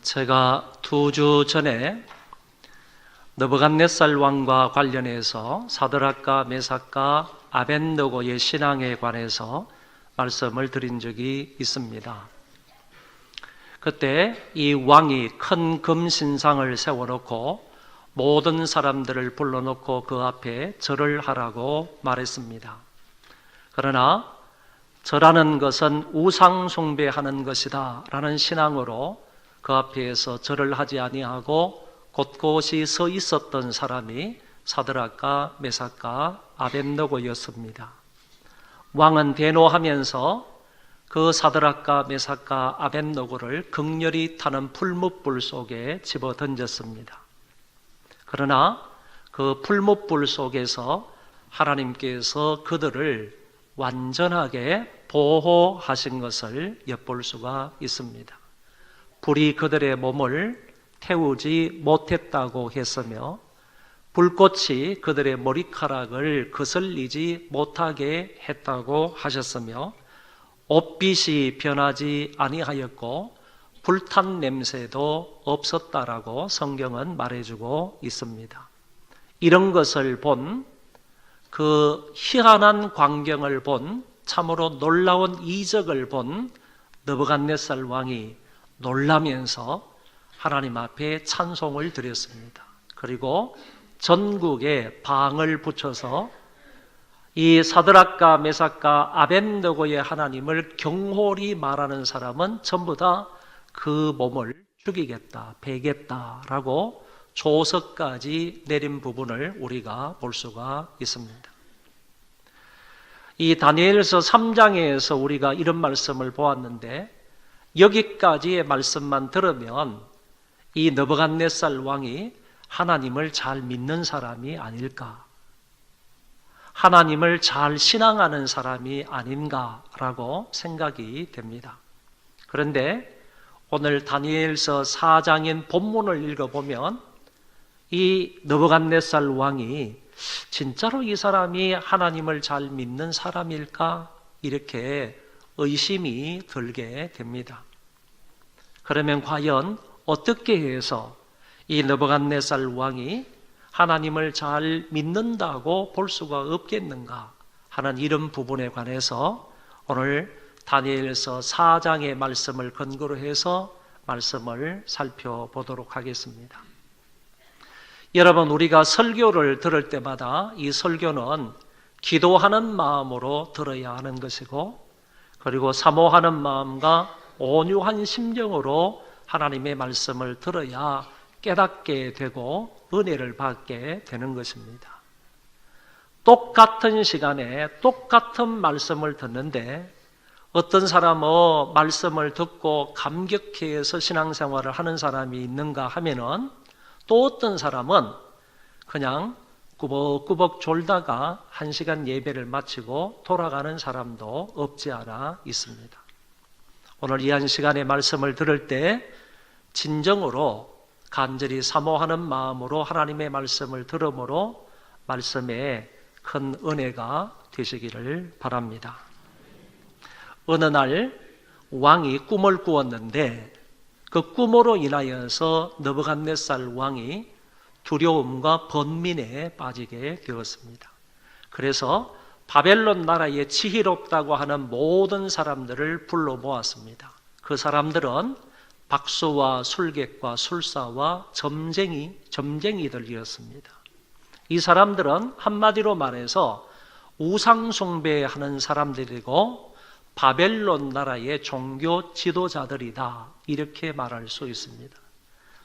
제가 2주 전에 느부갓네살 왕과 관련해서 사드락과 메삭과 아벳느고의 신앙에 관해서 말씀을 드린 적이 있습니다. 그때 이 왕이 큰 금신상을 세워놓고 모든 사람들을 불러놓고 그 앞에 절을 하라고 말했습니다. 그러나 절하는 것은 우상 숭배하는 것이다 라는 신앙으로 그 앞에서 절을 하지 아니하고 곳곳이 서 있었던 사람이 사드락과 메삭과 아벳느고였습니다. 왕은 대노하면서 그 사드락과 메삭과 아벳느고를 극렬히 타는 풀무불 속에 집어 던졌습니다. 그러나 그 풀무불 속에서 하나님께서 그들을 완전하게 보호하신 것을 엿볼 수가 있습니다. 불이 그들의 몸을 태우지 못했다고 했으며 불꽃이 그들의 머리카락을 거슬리지 못하게 했다고 하셨으며 옷빛이 변하지 아니하였고 불탄 냄새도 없었다라고 성경은 말해주고 있습니다. 이런 것을 본 그 희한한 광경을 본 참으로 놀라운 이적을 본 느부갓네살 왕이 놀라면서 하나님 앞에 찬송을 드렸습니다. 그리고 전국에 방을 붙여서 이 사드락과 메삭과 아벳느고의 하나님을 경홀히 말하는 사람은 전부 다 그 몸을 죽이겠다, 베겠다라고 조서까지 내린 부분을 우리가 볼 수가 있습니다. 이 다니엘서 3장에서 우리가 이런 말씀을 보았는데 여기까지의 말씀만 들으면 이 느부갓네살 왕이 하나님을 잘 믿는 사람이 아닐까, 하나님을 잘 신앙하는 사람이 아닌가라고 생각이 됩니다. 그런데 오늘 다니엘서 4장인 본문을 읽어보면 이 느부갓네살 왕이 진짜로 이 사람이 하나님을 잘 믿는 사람일까? 이렇게 의심이 들게 됩니다. 그러면 과연 어떻게 해서 이 느부갓네살 왕이 하나님을 잘 믿는다고 볼 수가 없겠는가 하는 이런 부분에 관해서 오늘 다니엘서 4장의 말씀을 근거로 해서 말씀을 살펴보도록 하겠습니다. 여러분, 우리가 설교를 들을 때마다 이 설교는 기도하는 마음으로 들어야 하는 것이고, 그리고 사모하는 마음과 온유한 심정으로 하나님의 말씀을 들어야 깨닫게 되고 은혜를 받게 되는 것입니다. 똑같은 시간에 똑같은 말씀을 듣는데 어떤 사람은 말씀을 듣고 감격해서 신앙생활을 하는 사람이 있는가 하면은 또 어떤 사람은 그냥 꾸벅꾸벅 졸다가 1시간 예배를 마치고 돌아가는 사람도 없지 않아 있습니다. 오늘 이 한 시간의 말씀을 들을 때 진정으로 간절히 사모하는 마음으로 하나님의 말씀을 들음으로 말씀에 큰 은혜가 되시기를 바랍니다. 어느 날 왕이 꿈을 꾸었는데 그 꿈으로 인하여서 느부갓네살 왕이 두려움과 번민에 빠지게 되었습니다. 그래서 바벨론 나라에 지혜롭다고 하는 모든 사람들을 불러 모았습니다. 그 사람들은 박수와 술객과 술사와 점쟁이들이었습니다. 이 사람들은 한마디로 말해서 우상숭배하는 사람들이고 바벨론 나라의 종교 지도자들이다, 이렇게 말할 수 있습니다.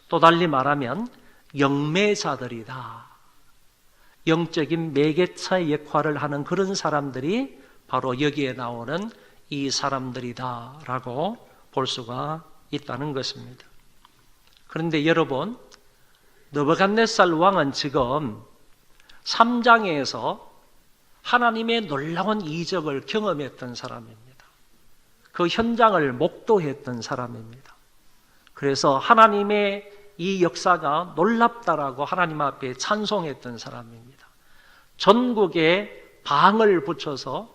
또 달리 말하면 영매자들이다, 영적인 매개차의 역할을 하는 그런 사람들이 바로 여기에 나오는 이 사람들이다라고 볼 수가 있다는 것입니다. 그런데 여러분, 느부갓네살 왕은 지금 3장에서 하나님의 놀라운 이적을 경험했던 사람입니다. 그 현장을 목도했던 사람입니다. 그래서 하나님의 이 역사가 놀랍다라고 하나님 앞에 찬송했던 사람입니다. 전국에 방을 붙여서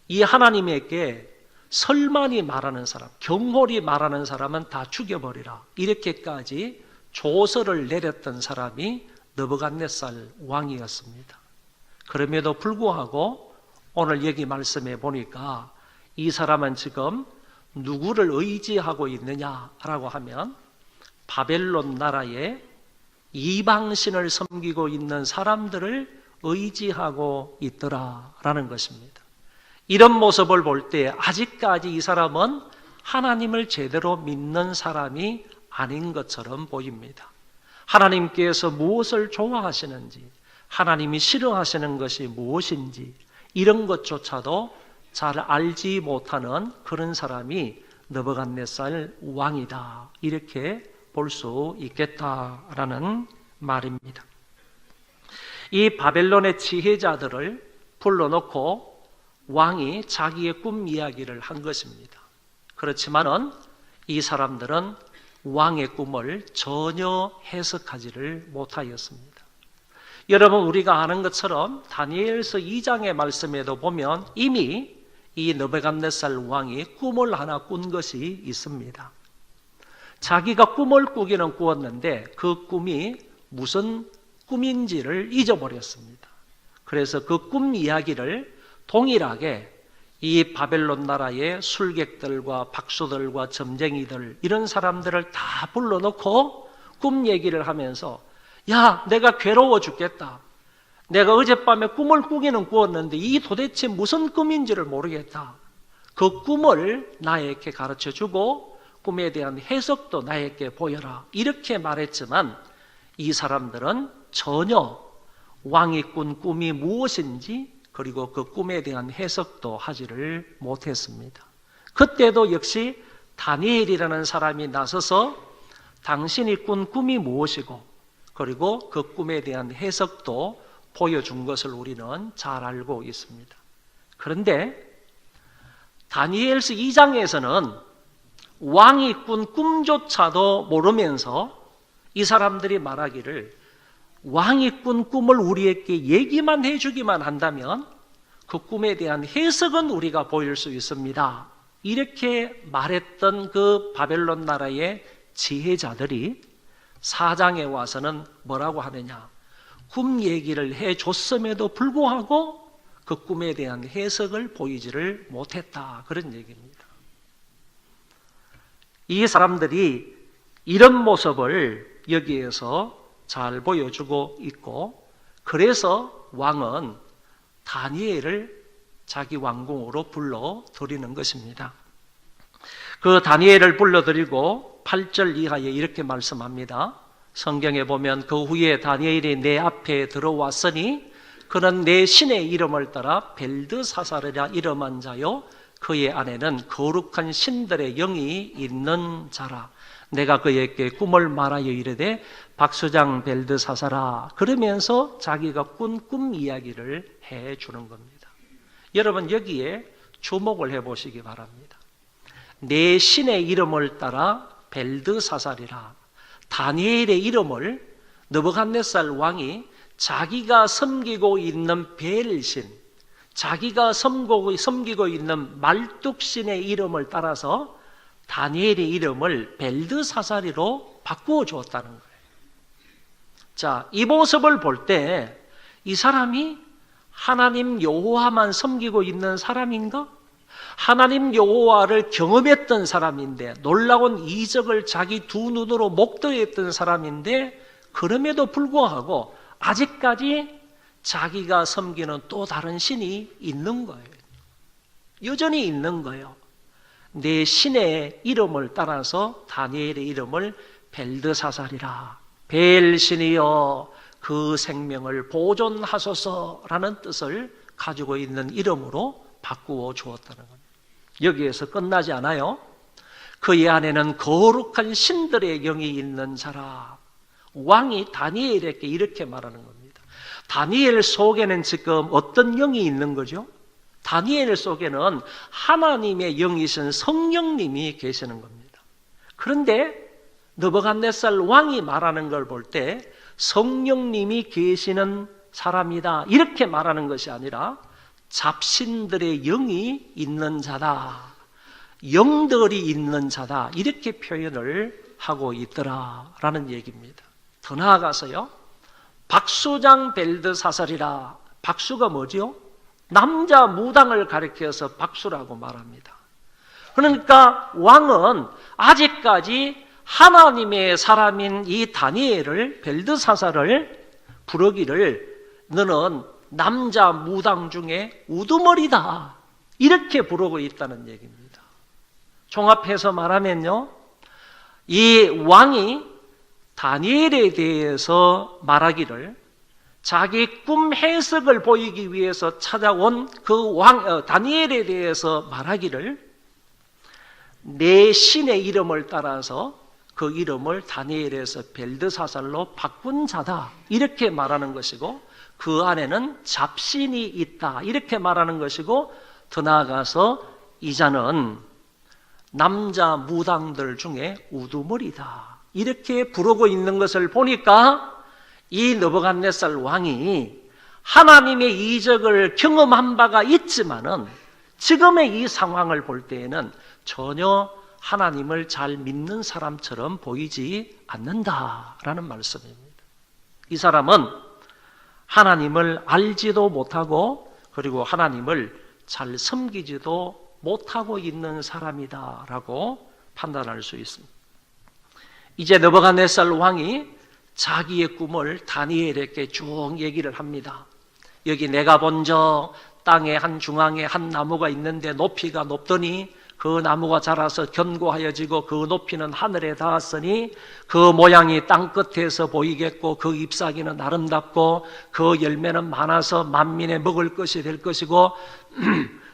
이 하나님에게 설만이 말하는 사람, 경홀이 말하는 사람은 다 죽여버리라, 이렇게까지 조서를 내렸던 사람이 느부갓네살 왕이었습니다. 그럼에도 불구하고 오늘 여기 말씀해 보니까 이 사람은 지금 누구를 의지하고 있느냐라고 하면 바벨론 나라의 이방신을 섬기고 있는 사람들을 의지하고 있더라라는 것입니다. 이런 모습을 볼 때 아직까지 이 사람은 하나님을 제대로 믿는 사람이 아닌 것처럼 보입니다. 하나님께서 무엇을 좋아하시는지, 하나님이 싫어하시는 것이 무엇인지 이런 것조차도 잘 알지 못하는 그런 사람이 느부갓네살 왕이다, 이렇게 볼 수 있겠다라는 말입니다. 이 바벨론의 지혜자들을 불러놓고 왕이 자기의 꿈 이야기를 한 것입니다. 그렇지만은 이 사람들은 왕의 꿈을 전혀 해석하지를 못하였습니다. 여러분, 우리가 아는 것처럼 다니엘서 2장의 말씀에도 보면 이미 이 느부갓네살 왕이 꿈을 하나 꾼 것이 있습니다. 자기가 꿈을 꾸기는 꾸었는데 그 꿈이 무슨 꿈인지를 잊어버렸습니다. 그래서 그 꿈 이야기를 동일하게 이 바벨론 나라의 술객들과 박수들과 점쟁이들, 이런 사람들을 다 불러놓고 꿈 얘기를 하면서, 야, 내가 괴로워 죽겠다. 내가 어젯밤에 꿈을 꾸기는 꾸었는데 이 도대체 무슨 꿈인지를 모르겠다. 그 꿈을 나에게 가르쳐주고 꿈에 대한 해석도 나에게 보여라, 이렇게 말했지만 이 사람들은 전혀 왕이 꾼 꿈이 무엇인지 그리고 그 꿈에 대한 해석도 하지를 못했습니다. 그때도 역시 다니엘이라는 사람이 나서서 당신이 꾼 꿈이 무엇이고 그리고 그 꿈에 대한 해석도 보여준 것을 우리는 잘 알고 있습니다. 그런데 다니엘서 2장에서는 왕이 꾼 꿈조차도 모르면서 이 사람들이 말하기를, 왕이 꾼 꿈을 우리에게 얘기만 해주기만 한다면 그 꿈에 대한 해석은 우리가 보일 수 있습니다, 이렇게 말했던 그 바벨론 나라의 지혜자들이 4장에 와서는 뭐라고 하느냐, 꿈 얘기를 해줬음에도 불구하고 그 꿈에 대한 해석을 보이지를 못했다, 그런 얘기입니다. 이 사람들이 이런 모습을 여기에서 잘 보여주고 있고, 그래서 왕은 다니엘을 자기 왕궁으로 불러들이는 것입니다. 그 다니엘을 불러들이고 8절 이하에 이렇게 말씀합니다. 성경에 보면 그 후에 다니엘이 내 앞에 들어왔으니 그는 내 신의 이름을 따라 벨드사살이라 이름한 자요 그의 안에는 거룩한 신들의 영이 있는 자라. 내가 그에게 꿈을 말하여 이르되 박수장 벨드사살아, 그러면서 자기가 꾼 꿈 이야기를 해주는 겁니다. 여러분, 여기에 주목을 해보시기 바랍니다. 내 신의 이름을 따라 벨드사살이라, 다니엘의 이름을 느부갓네살 왕이 자기가 섬기고 있는 벨신, 자기가 섬기고 있는 말뚝신의 이름을 따라서 다니엘의 이름을 벨드사살이로 바꾸어 주었다는 거예요. 자, 이 모습을 볼 때 이 사람이 하나님 여호와만 섬기고 있는 사람인가? 하나님 여호와를 경험했던 사람인데, 놀라운 이적을 자기 두 눈으로 목도했던 사람인데, 그럼에도 불구하고 아직까지 자기가 섬기는 또 다른 신이 있는 거예요. 여전히 있는 거예요. 내 신의 이름을 따라서 다니엘의 이름을 벨드사살이라, 벨신이여 그 생명을 보존하소서라는 뜻을 가지고 있는 이름으로 바꾸어 주었다는 겁니다. 여기에서 끝나지 않아요. 그의 안에는 거룩한 신들의 영이 있는 자라. 왕이 다니엘에게 이렇게 말하는 겁니다. 다니엘 속에는 지금 어떤 영이 있는 거죠? 다니엘 속에는 하나님의 영이신 성령님이 계시는 겁니다. 그런데 느부갓네살 왕이 말하는 걸 볼 때 성령님이 계시는 사람이다, 이렇게 말하는 것이 아니라 잡신들의 영이 있는 자다. 영들이 있는 자다, 이렇게 표현을 하고 있더라라는 얘기입니다. 더 나아가서요, 박수장 벨드사살이라. 박수가 뭐죠? 남자 무당을 가리켜서 박수라고 말합니다. 그러니까 왕은 아직까지 하나님의 사람인 이 다니엘을, 벨드사살을 부르기를 너는 남자 무당 중에 우두머리다, 이렇게 부르고 있다는 얘기입니다. 종합해서 말하면요, 이 왕이 다니엘에 대해서 말하기를, 자기 꿈 해석을 보이기 위해서 찾아온 그 다니엘에 대해서 말하기를, 내 신의 이름을 따라서 그 이름을 다니엘에서 벨드사살로 바꾼 자다, 이렇게 말하는 것이고, 그 안에는 잡신이 있다, 이렇게 말하는 것이고, 더 나아가서 이 자는 남자 무당들 중에 우두머리다, 이렇게 부르고 있는 것을 보니까 이 느부갓네살 왕이 하나님의 이적을 경험한 바가 있지만은 지금의 이 상황을 볼 때에는 전혀 하나님을 잘 믿는 사람처럼 보이지 않는다라는 말씀입니다. 이 사람은 하나님을 알지도 못하고, 그리고 하나님을 잘 섬기지도 못하고 있는 사람이다라고 판단할 수 있습니다. 이제 느부갓네살 왕이 자기의 꿈을 다니엘에게 쭉 얘기를 합니다. 여기 내가 본 저 땅의 한 중앙에 한 나무가 있는데 높이가 높더니 그 나무가 자라서 견고하여지고 그 높이는 하늘에 닿았으니 그 모양이 땅 끝에서 보이겠고 그 잎사귀는 아름답고 그 열매는 많아서 만민의 먹을 것이 될 것이고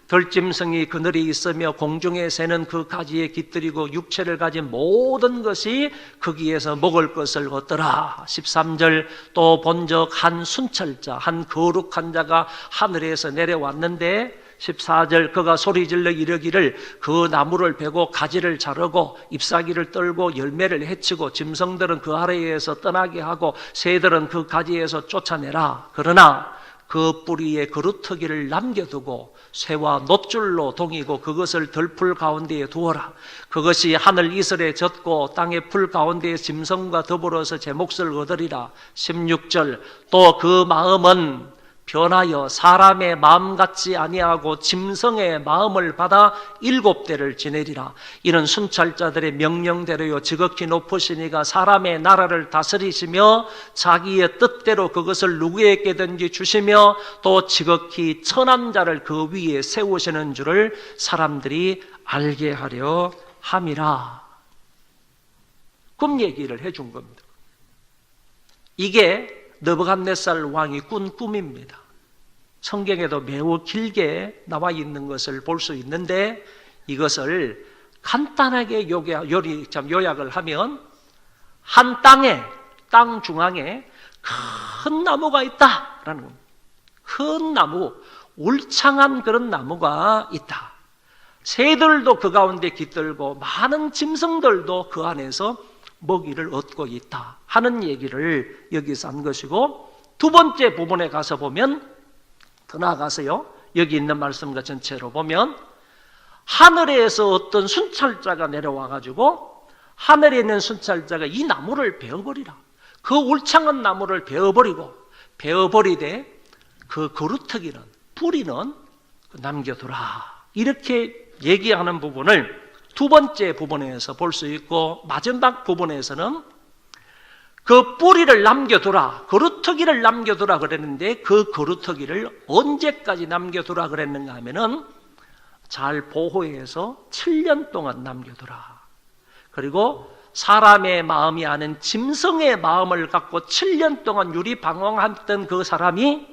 들짐승이 그늘에 있으며 공중에 새는 그 가지에 깃들이고 육체를 가진 모든 것이 거기에서 먹을 것을 얻더라. 13절, 또 본적 한 순찰자, 한 거룩한 자가 하늘에서 내려왔는데 14절, 그가 소리질러 이르기를 그 나무를 베고 가지를 자르고 잎사귀를 떨고 열매를 해치고 짐승들은 그 아래에서 떠나게 하고 새들은 그 가지에서 쫓아내라. 그러나 그 뿌리에 그루터기를 남겨두고 쇠와 놋줄로 동이고 그것을 들풀 가운데에 두어라. 그것이 하늘 이슬에 젖고 땅의 풀 가운데에 짐승과 더불어서 제 몫을 얻으리라. 16절, 또 그 마음은 변하여 사람의 마음 같지 아니하고 짐승의 마음을 받아 7대를 지내리라. 이는 순찰자들의 명령대로요 지극히 높으시니가 사람의 나라를 다스리시며 자기의 뜻대로 그것을 누구에게든지 주시며 또 지극히 천한 자를 그 위에 세우시는 줄을 사람들이 알게 하려 함이라. 꿈 얘기를 해준 겁니다. 이게 느부갓네살 왕이 꾼 꿈입니다. 성경에도 매우 길게 나와 있는 것을 볼 수 있는데 이것을 간단하게 요약을 하면 한 땅 중앙에 큰 나무가 있다라는 겁니다. 큰 나무, 울창한 그런 나무가 있다. 새들도 그 가운데 깃들고 많은 짐승들도 그 안에서 먹이를 얻고 있다 하는 얘기를 여기서 한 것이고, 두 번째 부분에 가서 보면, 더 나아가서요, 여기 있는 말씀과 전체로 보면 하늘에서 어떤 순찰자가 내려와 가지고 하늘에 있는 순찰자가 이 나무를 베어버리라. 그 울창한 나무를 베어버리되 그 거루터기는, 뿌리는 남겨두라. 이렇게 얘기하는 부분을 두 번째 부분에서 볼 수 있고, 마지막 부분에서는 그 뿌리를 남겨두라, 거루터기를 남겨두라 그랬는데 그 거루터기를 언제까지 남겨두라 그랬는가 하면은 잘 보호해서 7년 동안 남겨두라. 그리고 사람의 마음이 아닌 짐승의 마음을 갖고 7년 동안 유리방황했던 그 사람이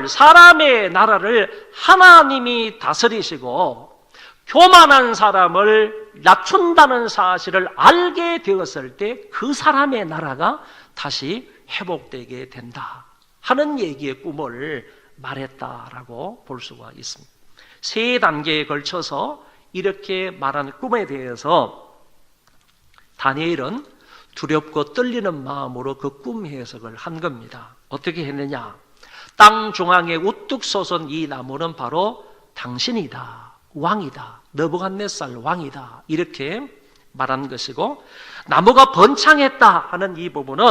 사람의 나라를 하나님이 다스리시고 교만한 사람을 낮춘다는 사실을 알게 되었을 때 그 사람의 나라가 다시 회복되게 된다 하는 얘기의 꿈을 말했다라고 볼 수가 있습니다. 세 단계에 걸쳐서 이렇게 말한 꿈에 대해서 다니엘은 두렵고 떨리는 마음으로 그 꿈 해석을 한 겁니다. 어떻게 했느냐? 땅 중앙에 우뚝 솟은 이 나무는 바로 당신이다. 왕이다. 느부갓네살 왕이다. 이렇게 말한 것이고, 나무가 번창했다 하는 이 부분은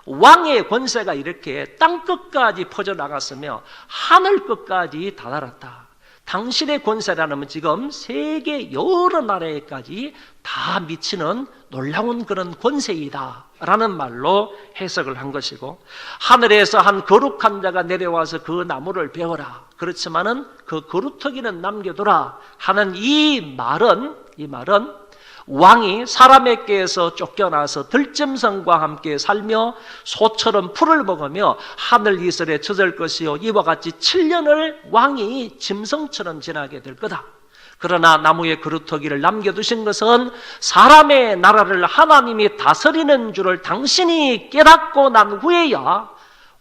왕의 권세가 이렇게 땅 끝까지 퍼져나갔으며 하늘 끝까지 다다랐다. 당신의 권세라는 지금 세계 여러 나라에까지 다 미치는 놀라운 그런 권세이다 라는 말로 해석을 한 것이고, 하늘에서 한 거룩한 자가 내려와서 그 나무를 베어라. 그렇지만은 그 거루터기는 남겨두라 하는 이 말은 왕이 사람에게서 쫓겨나서 들짐승과 함께 살며 소처럼 풀을 먹으며 하늘 이슬에 젖을 것이요 이와 같이 7년을 왕이 짐승처럼 지나게 될 거다. 그러나 나무의 그루터기를 남겨두신 것은 사람의 나라를 하나님이 다스리는 줄을 당신이 깨닫고 난 후에야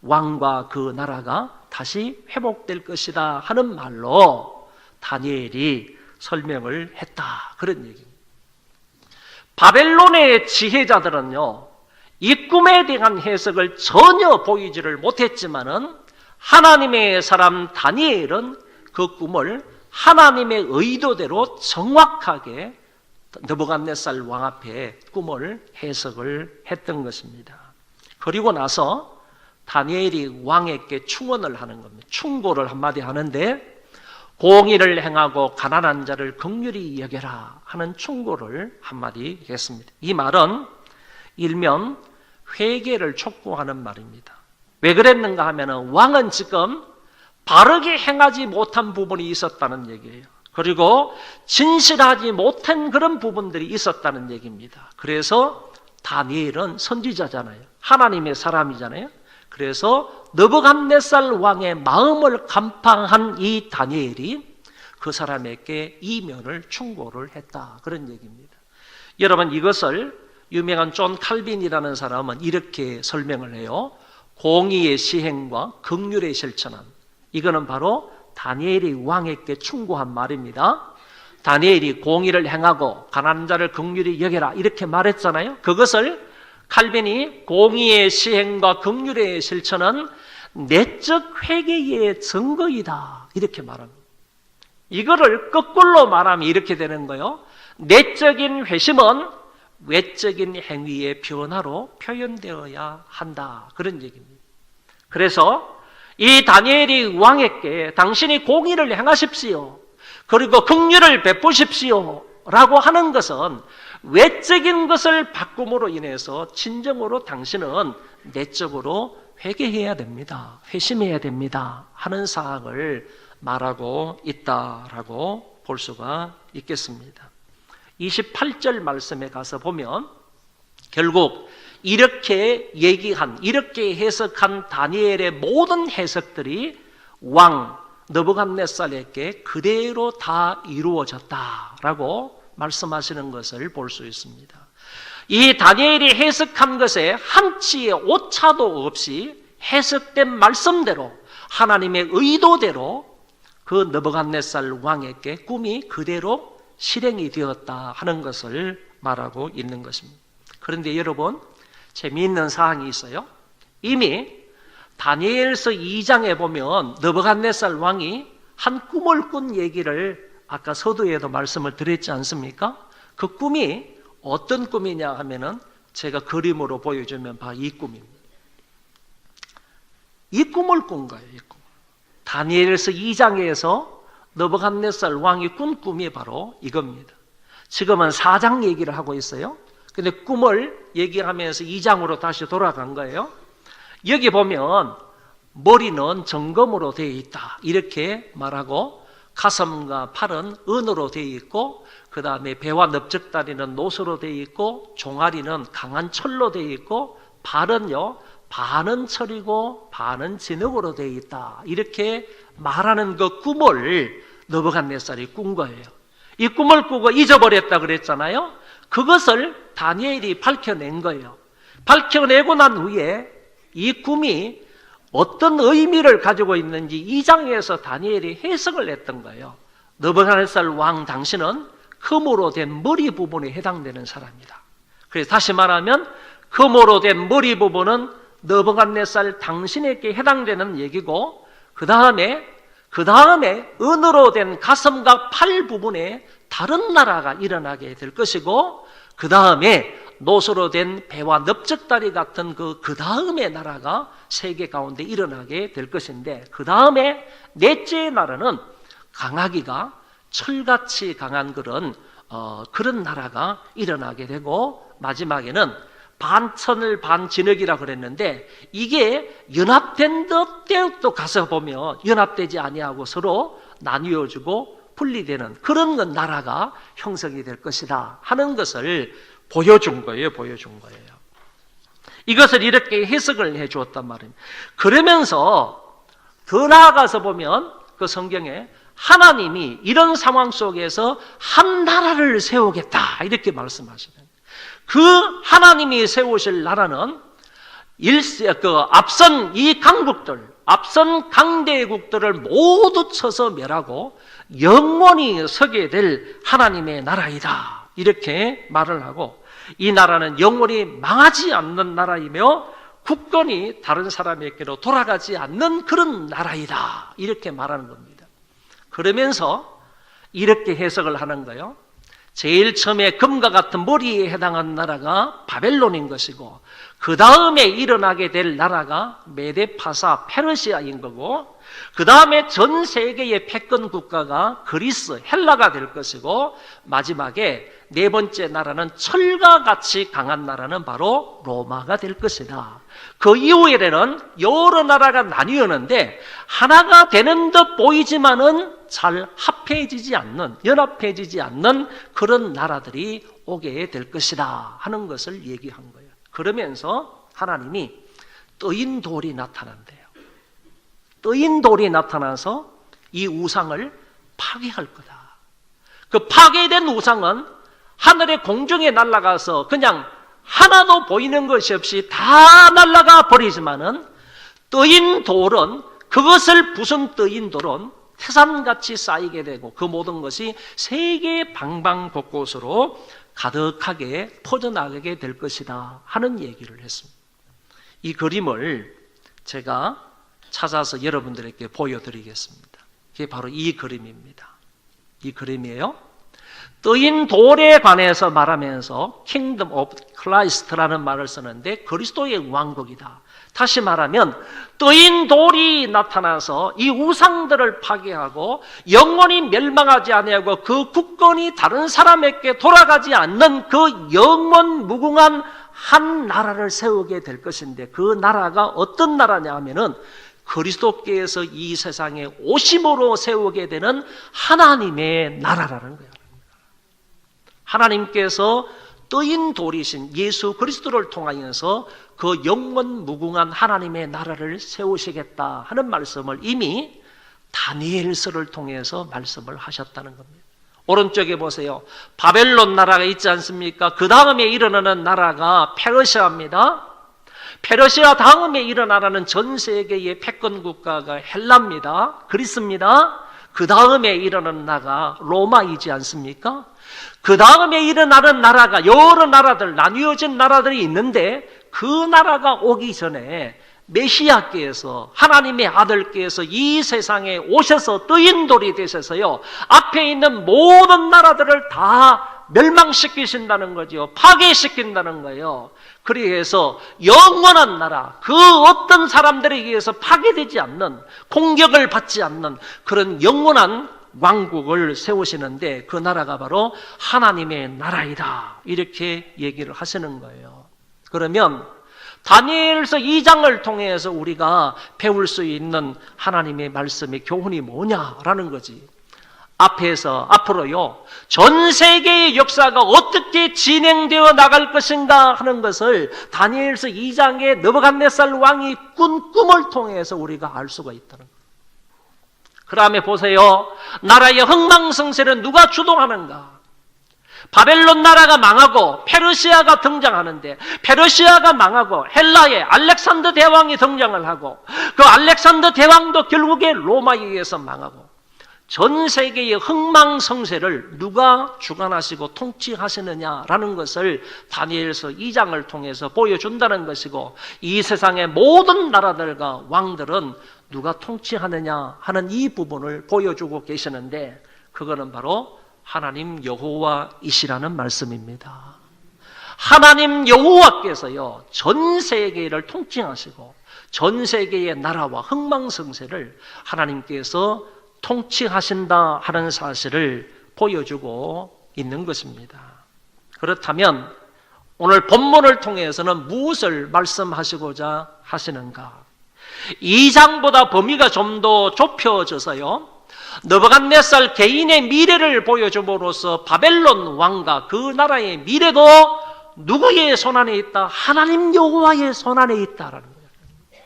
왕과 그 나라가 다시 회복될 것이다 하는 말로 다니엘이 설명을 했다. 그런 얘기입니다. 바벨론의 지혜자들은요, 이 꿈에 대한 해석을 전혀 보이지를 못했지만은 하나님의 사람 다니엘은 그 꿈을 하나님의 의도대로 정확하게 느부갓네살 왕 앞에 꿈을 해석을 했던 것입니다. 그리고 나서 다니엘이 왕에게 충언을 하는 겁니다. 충고를 한마디 하는데, 공의를 행하고 가난한 자를 긍휼히 여겨라 하는 충고를 한마디 했습니다. 이 말은 일면 회개를 촉구하는 말입니다. 왜 그랬는가 하면은 왕은 지금 바르게 행하지 못한 부분이 있었다는 얘기예요. 그리고 진실하지 못한 그런 부분들이 있었다는 얘기입니다. 그래서 다니엘은 선지자잖아요. 하나님의 사람이잖아요. 그래서 느부갓네살 왕의 마음을 감팡한 이 다니엘이 그 사람에게 이면을 충고를 했다. 그런 얘기입니다. 여러분, 이것을 유명한 존 칼빈이라는 사람은 이렇게 설명을 해요. 공의의 시행과 긍휼의 실천은, 이거는 바로 다니엘이 왕에게 충고한 말입니다. 다니엘이 공의를 행하고 가난한 자를 긍휼히 여겨라 이렇게 말했잖아요. 그것을 칼빈이 공의의 시행과 긍휼의 실천은 내적 회개의 증거이다 이렇게 말합니다. 이거를 거꾸로 말하면 이렇게 되는 거예요. 내적인 회심은 외적인 행위의 변화로 표현되어야 한다. 그런 얘기입니다. 그래서 이 다니엘이 왕에게 당신이 공의를 행하십시오. 그리고 긍휼을 베푸십시오. 라고 하는 것은 외적인 것을 바꿈으로 인해서 진정으로 당신은 내적으로 회개해야 됩니다. 회심해야 됩니다. 하는 사항을 말하고 있다라고 볼 수가 있겠습니다. 28절 말씀에 가서 보면 결국 이렇게 얘기한, 이렇게 해석한 다니엘의 모든 해석들이 왕 느부갓네살에게 그대로 다 이루어졌다라고 말씀하시는 것을 볼 수 있습니다. 이 다니엘이 해석한 것에 한치의 오차도 없이 해석된 말씀대로 하나님의 의도대로 그 느부갓네살 왕에게 꿈이 그대로 실행이 되었다 하는 것을 말하고 있는 것입니다. 그런데 여러분, 재미있는 사항이 있어요. 이미 다니엘서 2장에 보면 느부갓네살 왕이 한 꿈을 꾼 얘기를 아까 서두에도 말씀을 드렸지 않습니까? 그 꿈이 어떤 꿈이냐 하면은 제가 그림으로 보여주면 바로 이 꿈입니다. 이 꿈을 꾼 거예요. 이 꿈. 다니엘서 2장에서 느부갓네살 왕이 꾼 꿈이 바로 이겁니다. 지금은 4장 얘기를 하고 있어요. 근데 꿈을 얘기하면서 2장으로 다시 돌아간 거예요. 여기 보면 머리는 정금으로 되어 있다 이렇게 말하고, 가슴과 팔은 은으로 되어 있고, 그 다음에 배와 넓적다리는 노수로 되어 있고, 종아리는 강한 철로 되어 있고, 발은요 반은 철이고 반은 진흙으로 되어 있다 이렇게 말하는 그 꿈을 느부갓네살이 꾼 거예요. 이 꿈을 꾸고 잊어버렸다 그랬잖아요. 그것을 다니엘이 밝혀낸 거예요. 밝혀내고 난 후에 이 꿈이 어떤 의미를 가지고 있는지 2장에서 다니엘이 해석을 했던 거예요. 느부갓네살 왕 당신은 금으로 된 머리 부분에 해당되는 사람이다. 그래서 다시 말하면 금으로 된 머리 부분은 느부갓네살 당신에게 해당되는 얘기고, 그 다음에 그 다음에 은으로 된 가슴과 팔 부분에 다른 나라가 일어나게 될 것이고, 그 다음에 노소로 된 배와 넓적다리 같은 그 다음의 나라가 세계 가운데 일어나게 될 것인데, 그 다음에 넷째 나라는 강하기가 철같이 강한 그런 나라가 일어나게 되고, 마지막에는 반천을 반진흙이라 그랬는데, 이게 연합된 때 또 가서 보면 연합되지 아니하고 서로 나뉘어지고 분리되는 그런 나라가 형성이 될 것이다 하는 것을 보여준 거예요. 이것을 이렇게 해석을 해 주었단 말입니다. 그러면서 더 나아가서 보면 그 성경에 하나님이 이런 상황 속에서 한 나라를 세우겠다 이렇게 말씀하시는, 그 하나님이 세우실 나라는 앞선 이 강국들, 앞선 강대국들을 모두 쳐서 멸하고 영원히 서게 될 하나님의 나라이다 이렇게 말을 하고, 이 나라는 영원히 망하지 않는 나라이며 국권이 다른 사람에게로 돌아가지 않는 그런 나라이다 이렇게 말하는 겁니다. 그러면서 이렇게 해석을 하는 거예요. 제일 처음에 금과 같은 머리에 해당하는 나라가 바벨론인 것이고, 그 다음에 일어나게 될 나라가 메데파사 페르시아인 거고, 그 다음에 전 세계의 패권 국가가 그리스 헬라가 될 것이고, 마지막에 네 번째 나라는 철과 같이 강한 나라는 바로 로마가 될 것이다. 그 이후에는 여러 나라가 나뉘었는데 하나가 되는 듯 보이지만은 잘 합해지지 않는, 연합해지지 않는 그런 나라들이 오게 될 것이다 하는 것을 얘기한 거예요. 그러면서 하나님이 떠인 돌이 나타난대요. 떠인 돌이 나타나서 이 우상을 파괴할 거다. 그 파괴된 우상은 하늘의 공중에 날아가서 그냥 하나도 보이는 것이 없이 다 날아가 버리지만은, 떠인 돌은, 그것을 부순 떠인 돌은 태산같이 쌓이게 되고 그 모든 것이 세계 방방곳곳으로 가득하게 퍼져나가게 될 것이다 하는 얘기를 했습니다. 이 그림을 제가 찾아서 여러분들에게 보여드리겠습니다. 이게 바로 이 그림입니다. 이 그림이에요. 떠인 돌에 관해서 말하면서 Kingdom of Christ라는 말을 쓰는데 그리스도의 왕국이다. 다시 말하면 떠인 돌이 나타나서 이 우상들을 파괴하고 영원히 멸망하지 아니하고 그 국권이 다른 사람에게 돌아가지 않는 그 영원 무궁한 한 나라를 세우게 될 것인데, 그 나라가 어떤 나라냐 하면은 그리스도께서 이 세상에 오심으로 세우게 되는 하나님의 나라라는 거예요. 하나님께서 떠인 돌이신 예수 그리스도를 통하여서 그 영원 무궁한 하나님의 나라를 세우시겠다 하는 말씀을 이미 다니엘서를 통해서 말씀을 하셨다는 겁니다. 오른쪽에 보세요. 바벨론 나라가 있지 않습니까? 그 다음에 일어나는 나라가 페르시아입니다. 페르시아 다음에 일어나는 전 세계의 패권 국가가 헬라입니다. 그리스입니다. 그 다음에 일어나는 나라가 로마이지 않습니까? 그 다음에 일어나는 나라가 여러 나라들, 나뉘어진 나라들이 있는데, 그 나라가 오기 전에 메시아께서, 하나님의 아들께서 이 세상에 오셔서 떠인 돌이 되셔서요, 앞에 있는 모든 나라들을 다 멸망시키신다는 거죠. 파괴시킨다는 거예요. 그래서 영원한 나라, 그 어떤 사람들에 의해서 파괴되지 않는, 공격을 받지 않는 그런 영원한 왕국을 세우시는데, 그 나라가 바로 하나님의 나라이다 이렇게 얘기를 하시는 거예요. 그러면 다니엘서 2장을 통해서 우리가 배울 수 있는 하나님의 말씀의 교훈이 뭐냐라는 거지. 앞으로요, 전 세계의 역사가 어떻게 진행되어 나갈 것인가 하는 것을 다니엘서 2장에 느부갓네살 왕이 꾼 꿈을 통해서 우리가 알 수가 있다는 거예요. 그 다음에 보세요. 나라의 흥망성쇠는 누가 주동하는가? 바벨론 나라가 망하고 페르시아가 등장하는데, 페르시아가 망하고 헬라의 알렉산더 대왕이 등장을 하고, 그 알렉산더 대왕도 결국에 로마에 의해서 망하고, 전 세계의 흥망성쇠를 누가 주관하시고 통치하시느냐라는 것을 다니엘서 2장을 통해서 보여준다는 것이고, 이 세상의 모든 나라들과 왕들은 누가 통치하느냐 하는 이 부분을 보여주고 계시는데, 그거는 바로 하나님 여호와이시라는 말씀입니다. 하나님 여호와께서요, 전 세계를 통치하시고 전 세계의 나라와 흥망성쇠를 하나님께서 통치하신다 하는 사실을 보여주고 있는 것입니다. 그렇다면 오늘 본문을 통해서는 무엇을 말씀하시고자 하시는가? 2장보다 범위가 좀 더 좁혀져서요, 느부갓네살 개인의 미래를 보여줌으로써 바벨론 왕과 그 나라의 미래도 누구의 손안에 있다? 하나님 여호와의 손안에 있다라는 거예요.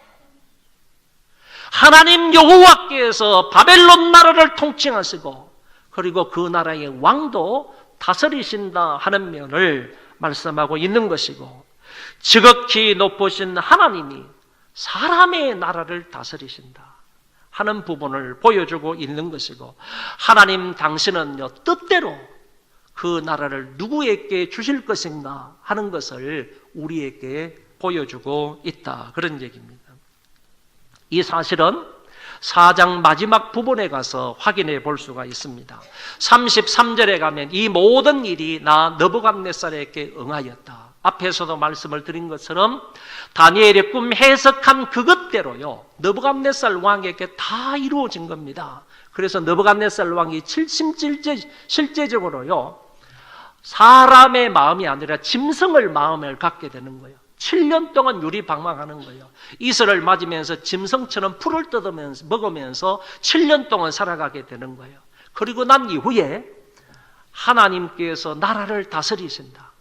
하나님 여호와께서 바벨론 나라를 통치하시고 그리고 그 나라의 왕도 다스리신다 하는 면을 말씀하고 있는 것이고, 지극히 높으신 하나님이 사람의 나라를 다스리신다 하는 부분을 보여주고 있는 것이고, 하나님 당신은요, 뜻대로 그 나라를 누구에게 주실 것인가 하는 것을 우리에게 보여주고 있다, 그런 얘기입니다. 이 사실은 4장 마지막 부분에 가서 확인해 볼 수가 있습니다. 33절에 가면 이 모든 일이 나 느부갓네살에게 응하였다. 앞에서도 말씀을 드린 것처럼 다니엘의 꿈 해석한 그것대로요, 느부갓네살 왕에게 다 이루어진 겁니다. 그래서 느부갓네살 왕이 실제적으로요, 사람의 마음이 아니라 짐승을 마음을 갖게 되는 거예요. 7년 동안 유리방황하는 거예요. 이슬을 맞으면서 짐승처럼 풀을 뜯으면서 먹으면서 7년 동안 살아가게 되는 거예요. 그리고 난 이후에 하나님께서 나라를 다스리신다,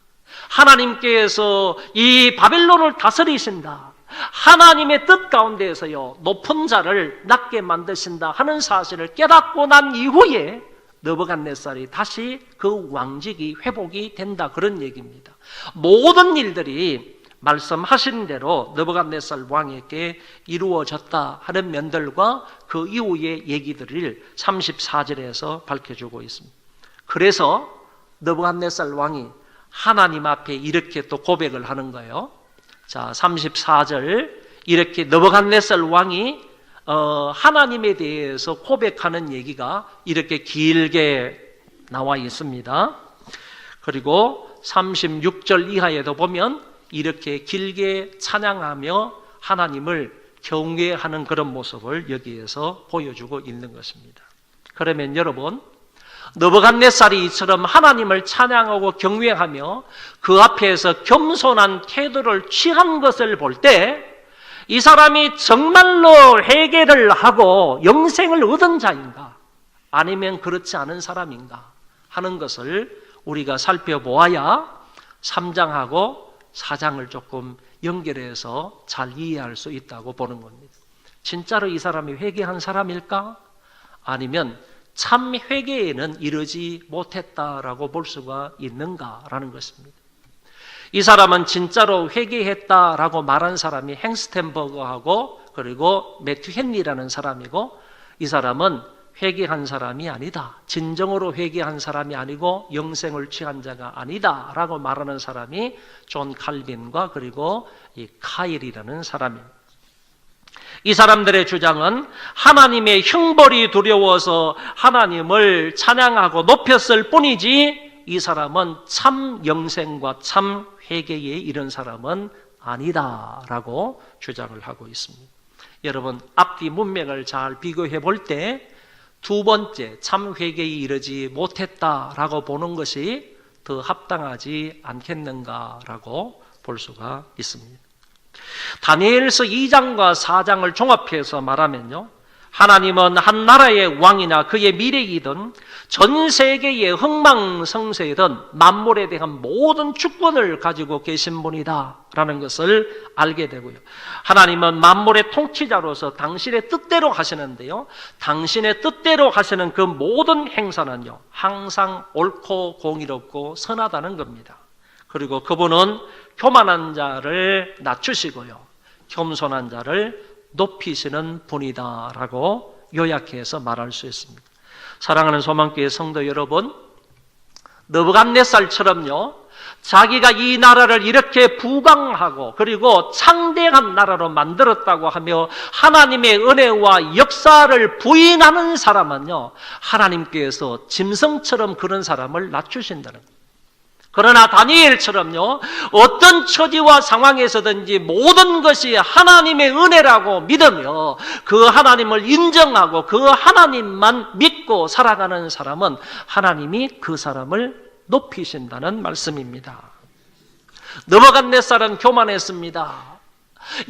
하나님께서 이 바벨론을 다스리신다, 하나님의 뜻 가운데에서요, 높은 자를 낮게 만드신다 하는 사실을 깨닫고 난 이후에 느부갓네살이 다시 그 왕직이 회복이 된다, 그런 얘기입니다. 모든 일들이 말씀하신 대로 느부갓네살 왕에게 이루어졌다 하는 면들과 그 이후의 얘기들을 34절에서 밝혀주고 있습니다. 그래서 느부갓네살 왕이 하나님 앞에 이렇게 또 고백을 하는 거예요. 자, 34절, 이렇게 느부갓네살 왕이 하나님에 대해서 고백하는 얘기가 이렇게 길게 나와 있습니다. 그리고 36절 이하에도 보면 이렇게 길게 찬양하며 하나님을 경외하는 그런 모습을 여기에서 보여주고 있는 것입니다. 그러면 여러분, 느부갓네살이 이처럼 하나님을 찬양하고 경외하며 그 앞에서 겸손한 태도를 취한 것을 볼 때 이 사람이 정말로 회개를 하고 영생을 얻은 자인가, 아니면 그렇지 않은 사람인가 하는 것을 우리가 살펴보아야 3장하고 4장을 조금 연결해서 잘 이해할 수 있다고 보는 겁니다. 진짜로 이 사람이 회개한 사람일까? 아니면 참 회개에는 이르지 못했다라고 볼 수가 있는가라는 것입니다. 이 사람은 진짜로 회개했다라고 말한 사람이 행스텐버그하고 그리고 매튜 헨리라는 사람이고, 이 사람은 회개한 사람이 아니다, 진정으로 회개한 사람이 아니고 영생을 취한 자가 아니다 라고 말하는 사람이 존 칼빈과 그리고 이 카일이라는 사람입니다. 이 사람들의 주장은 하나님의 형벌이 두려워서 하나님을 찬양하고 높였을 뿐이지 이 사람은 참 영생과 참 회개에 이른 사람은 아니다라고 주장을 하고 있습니다. 여러분, 앞뒤 문맥을 잘 비교해 볼 때 두 번째, 참 회개에 이르지 못했다라고 보는 것이 더 합당하지 않겠는가라고 볼 수가 있습니다. 다니엘서 2장과 4장을 종합해서 말하면요, 하나님은 한 나라의 왕이나 그의 미래이든 전 세계의 흥망성쇠이든 만물에 대한 모든 주권을 가지고 계신 분이다 라는 것을 알게 되고요, 하나님은 만물의 통치자로서 당신의 뜻대로 하시는데요, 당신의 뜻대로 하시는 그 모든 행사는요 항상 옳고 공의롭고 선하다는 겁니다. 그리고 그분은 교만한 자를 낮추시고요, 겸손한 자를 높이시는 분이다라고 요약해서 말할 수 있습니다. 사랑하는 소망교회 성도 여러분, 느부갓네살처럼요 자기가 이 나라를 이렇게 부강하고 그리고 창대한 나라로 만들었다고 하며 하나님의 은혜와 역사를 부인하는 사람은요, 하나님께서 짐승처럼 그런 사람을 낮추신다는 거예요. 그러나 다니엘처럼요, 어떤 처지와 상황에서든지 모든 것이 하나님의 은혜라고 믿으며 그 하나님을 인정하고 그 하나님만 믿고 살아가는 사람은 하나님이 그 사람을 높이신다는 말씀입니다. 느부갓네살은 교만했습니다.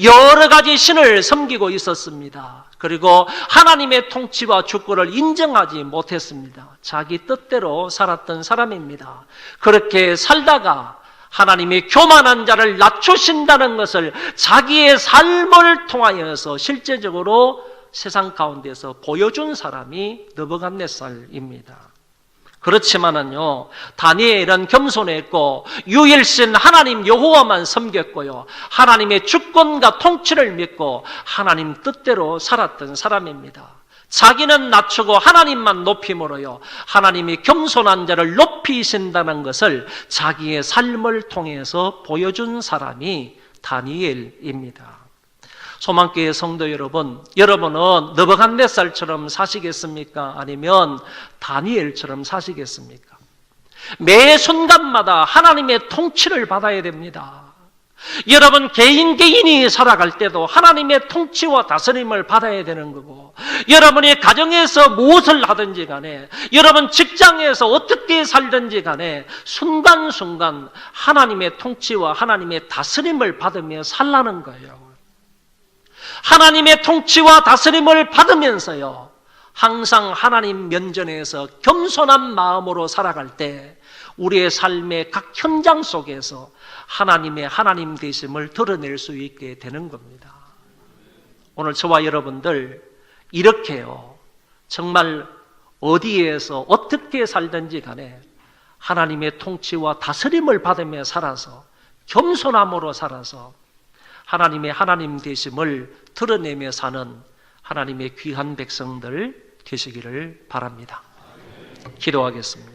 여러 가지 신을 섬기고 있었습니다. 그리고 하나님의 통치와 주권을 인정하지 못했습니다. 자기 뜻대로 살았던 사람입니다. 그렇게 살다가 하나님이 교만한 자를 낮추신다는 것을 자기의 삶을 통하여서 실제적으로 세상 가운데서 보여준 사람이 느부갓네살입니다. 그렇지만은요, 다니엘은 겸손했고 유일신 하나님 여호와만 섬겼고요, 하나님의 주권과 통치를 믿고 하나님 뜻대로 살았던 사람입니다. 자기는 낮추고 하나님만 높임으로요, 하나님이 겸손한 자를 높이신다는 것을 자기의 삶을 통해서 보여준 사람이 다니엘입니다. 소망교회 성도 여러분, 여러분은 느부갓네살처럼 사시겠습니까? 아니면 다니엘처럼 사시겠습니까? 매 순간마다 하나님의 통치를 받아야 됩니다. 여러분 개인이 살아갈 때도 하나님의 통치와 다스림을 받아야 되는 거고, 여러분이 가정에서 무엇을 하든지 간에, 여러분 직장에서 어떻게 살든지 간에 순간순간 하나님의 통치와 하나님의 다스림을 받으며 살라는 거예요. 하나님의 통치와 다스림을 받으면서요, 항상 하나님 면전에서 겸손한 마음으로 살아갈 때 우리의 삶의 각 현장 속에서 하나님의 하나님 되심을 드러낼 수 있게 되는 겁니다. 오늘 저와 여러분들 이렇게요, 정말 어디에서 어떻게 살든지 간에 하나님의 통치와 다스림을 받으며 살아서 겸손함으로 살아서 하나님의 하나님 되심을 드러내며 사는 하나님의 귀한 백성들 되시기를 바랍니다. 기도하겠습니다.